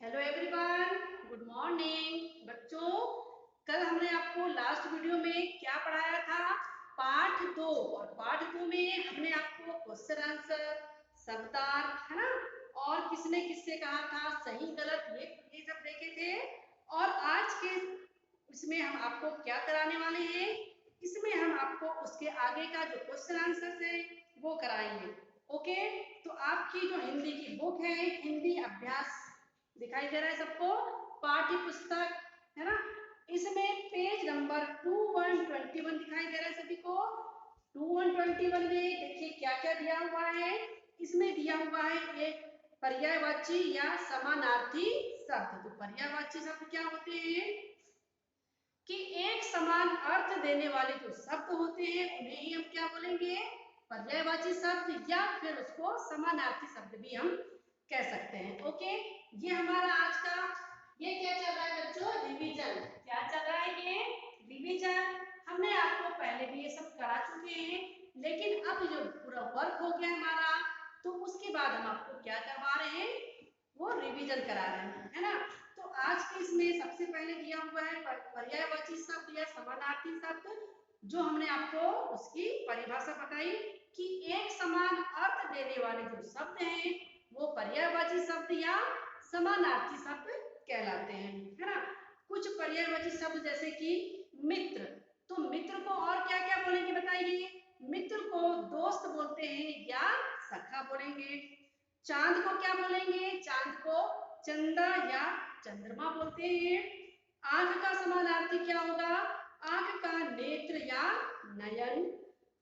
Hello everyone, good morning बच्चों। कल हमने आपको लास्ट वीडियो में क्या पढ़ाया था? पाठ 2। और पाठ 2 में हमने आपको क्वेश्चन आंसर, शब्दार्थ, है ना, और किसने किससे कहा था, सही गलत, ये सब देखे थे। और आज के इसमें हम आपको क्या कराने वाले हैं? इसमें हम आपको उसके आगे का जो क्वेश्चन आंसर है वो कराएंगे। ओके, तो आपकी जो हिंदी की बुक है, हिंदी अभ्यास, दिखाई दे रहा है सबको, पाठ्य पुस्तक, है ना, इसमें पेज नंबर 2121 दिखाई दे रहा है सभी को। 2121 में देखिए क्या क्या दिया हुआ है। इसमें दिया हुआ है एक पर्यायवाची या समानार्थी शब्द। तो पर्यायवाची शब्द क्या होते हैं कि एक समान अर्थ देने वाले जो शब्द होते हैं उन्हें ही हम क्या बोलेंगे, पर्यायवाची शब्द, या फिर उसको समानार्थी शब्द भी हम कह सकते हैं। ओके, ये हमारा आज का, ये क्या चल रहा है बच्चों, रिवीजन। क्या चल रहा है? ये रिवीजन। हमने आपको पहले भी ये सब करा चुके हैं, लेकिन अब जो पूरा वर्क हो गया हमारा, तो उसके बाद हम आपको क्या करवा रहे हैं, वो रिवीजन करा रहे हैं, है ना। तो आज के इसमें सबसे पहले दिया हुआ है पर्यायवाची शब्द या समानार्थी शब्द, जो हमने आपको उसकी परिभाषा बताई कि एक समान अर्थ देने वाले जो शब्द हैं वो पर्यायवाची शब्द या समानार्थी शब्द कहलाते हैं, है ना। कुछ पर्यायवाची शब्द जैसे कि मित्र, तो मित्र को और क्या क्या बोलेंगे बताइए। मित्र को दोस्त बोलते हैं या सखा बोलेंगे। चांद को क्या बोलेंगे? चांद को चंदा या चंद्रमा बोलते हैं। आंख का समानार्थी क्या होगा? आंख का नेत्र या नयन।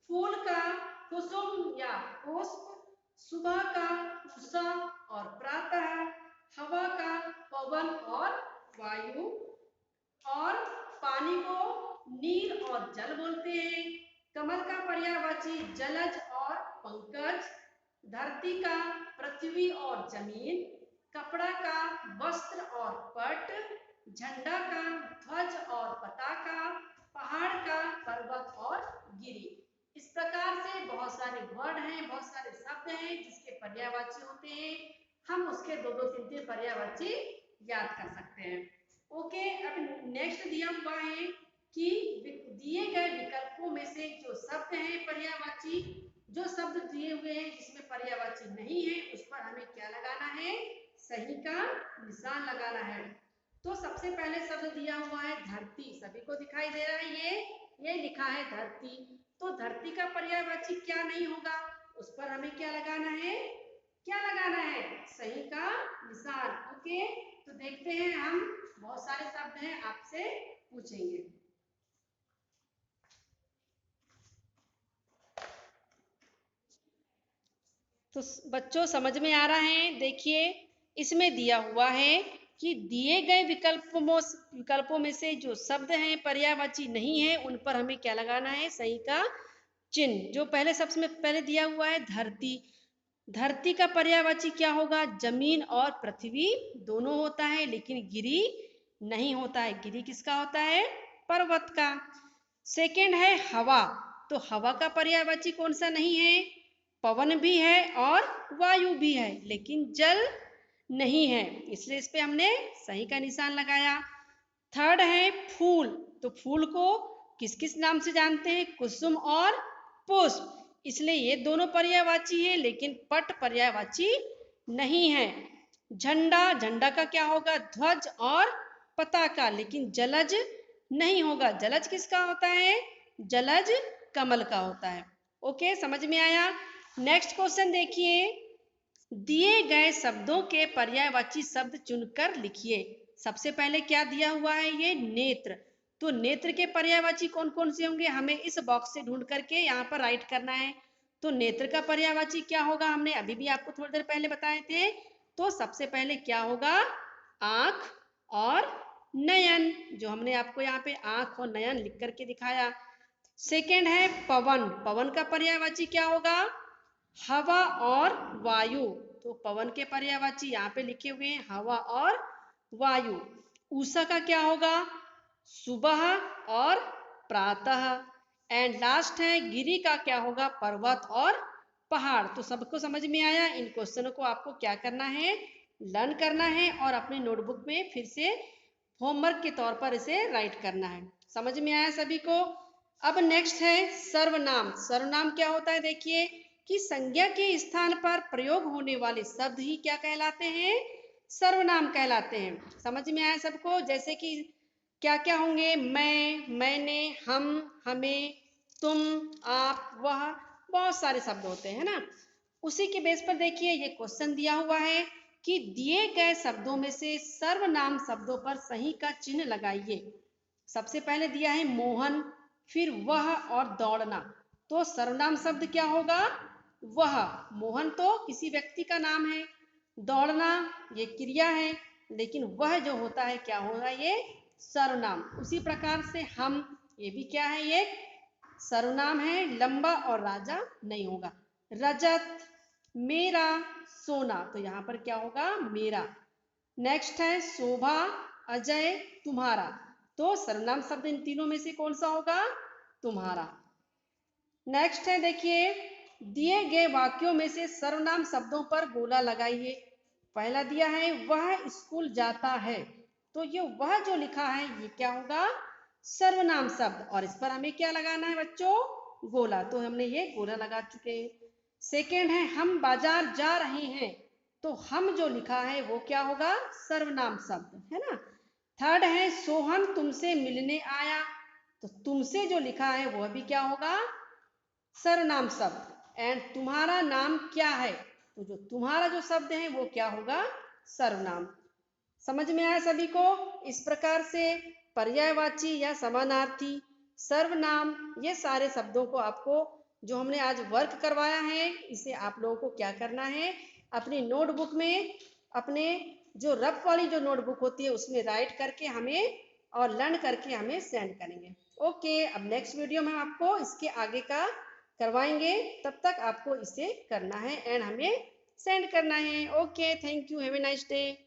फूल का कुसुम या पुष्प। सुबह का उषा और प्रातः। हवा का पवन और वायु। और पानी को नीर और जल बोलते हैं। कमल का पर्यायवाची जलज और पंकज। धरती का पृथ्वी और जमीन। कपड़ा का वस्त्र और पट। झंडा का ध्वज और पताका। पहाड़ का पर्वत और गिरी। इस प्रकार से बहुत सारे वर्ड हैं, बहुत सारे शब्द हैं जिसके पर्यायवाची होते हैं। हम उसके दो दो तीन तीन पर्यायवाची याद कर सकते हैं। ओके, अब नेक्स्ट दिया हुआ है कि दिए गए विकल्पों में से जो शब्द हैं पर्यायवाची, जो शब्द दिए हुए हैं जिसमें पर्यायवाची नहीं है उस पर हमें क्या लगाना है, सही का निशान लगाना है। तो सबसे पहले शब्द दिया हुआ है धरती, सभी को दिखाई दे रहा है, ये लिखा है धरती। तो धरती का पर्यायवाची क्या नहीं होगा, उस पर हमें क्या लगाना है, क्या लगाना है, सही का निशान। ओके, तो देखते हैं हम, बहुत सारे शब्द हैं, आपसे पूछेंगे। तो बच्चों समझ में आ रहा है? देखिए इसमें दिया हुआ है कि दिए गए विकल्पों में से जो शब्द हैं पर्यायवाची नहीं है उन पर हमें क्या लगाना है, सही का चिन्ह। जो पहले सबसे पहले दिया हुआ है धरती, धरती का पर्यायवाची क्या होगा, जमीन और पृथ्वी दोनों होता है, लेकिन गिरी नहीं होता है। गिरी किसका होता है, पर्वत का। सेकंड है हवा, तो हवा का पर्यायवाची कौन सा नहीं है, पवन भी है और वायु भी है, लेकिन जल नहीं है, इसलिए इस पे हमने सही का निशान लगाया। थर्ड है फूल, तो फूल को किस किस नाम से जानते हैं, कुसुम और पुष्प, इसलिए ये दोनों पर्यायवाची है, लेकिन पट पर्यायवाची नहीं है। झंडा, झंडा का क्या होगा, ध्वज और पताका, लेकिन जलज नहीं होगा। जलज किसका होता है, जलज कमल का होता है। ओके, समझ में आया। नेक्स्ट क्वेश्चन देखिए, दिए गए शब्दों के पर्यायवाची शब्द चुनकर लिखिए। सबसे पहले क्या दिया हुआ है, ये नेत्र, तो नेत्र के पर्यायवाची कौन कौन से होंगे, हमें इस बॉक्स से ढूंढ करके यहाँ पर राइट करना है। तो नेत्र का पर्यायवाची क्या होगा, हमने अभी भी आपको थोड़ी देर पहले बताए थे। तो सबसे पहले क्या होगा, आंख और नयन, जो हमने आपको यहाँ पे आंख और नयन लिख करके दिखाया। सेकेंड है पवन, पवन का पर्यायवाची क्या होगा, हवा और वायु, तो पवन के पर्यायवाची यहाँ पे लिखे हुए हैं हवा और वायु। उषा का क्या होगा, सुबह और प्रातः। एंड लास्ट है गिरी का क्या होगा, पर्वत और पहाड़। तो सबको समझ में आया, इन क्वेश्चनों को आपको क्या करना है, लर्न करना है और अपनी नोटबुक में फिर से होमवर्क के तौर पर इसे राइट करना है। समझ में आया सभी को? अब नेक्स्ट है सर्वनाम। सर्वनाम क्या होता है? देखिए कि संज्ञा के स्थान पर प्रयोग होने वाले शब्द ही क्या कहलाते हैं? सर्वनाम कहलाते हैं। समझ में आया सबको? जैसे कि क्या क्या होंगे? मैं, मैंने, हम, हमें, तुम, आप, वह, बहुत सारे शब्द होते हैं ना। उसी के बेस पर देखिए ये क्वेश्चन दिया हुआ है कि दिए गए शब्दों में से सर्वनाम शब्दों पर सही का चिन्ह लगाइए। सबसे पहले दिया है मोहन, फिर वह और दौड़ना। तो सर्वनाम शब्द क्या होगा? वह। मोहन तो किसी व्यक्ति का नाम है, दौड़ना ये क्रिया है, लेकिन वह जो होता है क्या होगा? ये सर्वनाम। उसी प्रकार से हम, ये भी क्या है? ये सर्वनाम है, लंबा और राजा नहीं होगा। रजत, मेरा, सोना, तो यहाँ पर क्या होगा? मेरा। नेक्स्ट है शोभा, अजय, तुम्हारा। तो सर्वनाम शब्द इन तीनों में से कौन सा होगा? तुम्हारा। नेक्स्ट है देखिए दिए गए वाक्यों में से सर्वनाम शब्दों पर गोला लगाइए। पहला दिया है वह स्कूल जाता है, तो ये वह जो लिखा है ये क्या होगा? सर्वनाम शब्द। और इस पर हमें क्या लगाना है बच्चों? गोला। तो हमने ये गोला लगा चुके हैं। सेकेंड है हम बाजार जा रहे हैं, तो हम जो लिखा है वो क्या होगा? सर्वनाम शब्द, है ना। थर्ड है सोहन तुमसे मिलने आया, तो तुमसे जो लिखा है वह भी क्या होगा? सर्वनाम शब्द। एंड तुम्हारा नाम क्या है, तो जो तुम्हारा जो शब्द है वो क्या होगा? सर्वनाम। समझ में आया सभी को? इस प्रकार से पर्यायवाची या समानार्थी, सर्वनाम, ये सारे शब्दों को आपको जो हमने आज वर्क करवाया है इसे आप लोगों को क्या करना है? अपनी नोटबुक में, अपने जो रफ वाली जो नोटबुक होती है उसमें राइट करके हमें और लर्न करके हमें सेंड करेंगे। ओके, अब नेक्स्ट वीडियो में आपको इसके आगे का करवाएंगे, तब तक आपको इसे करना है एंड हमें सेंड करना है। Okay, thank you, have a nice day.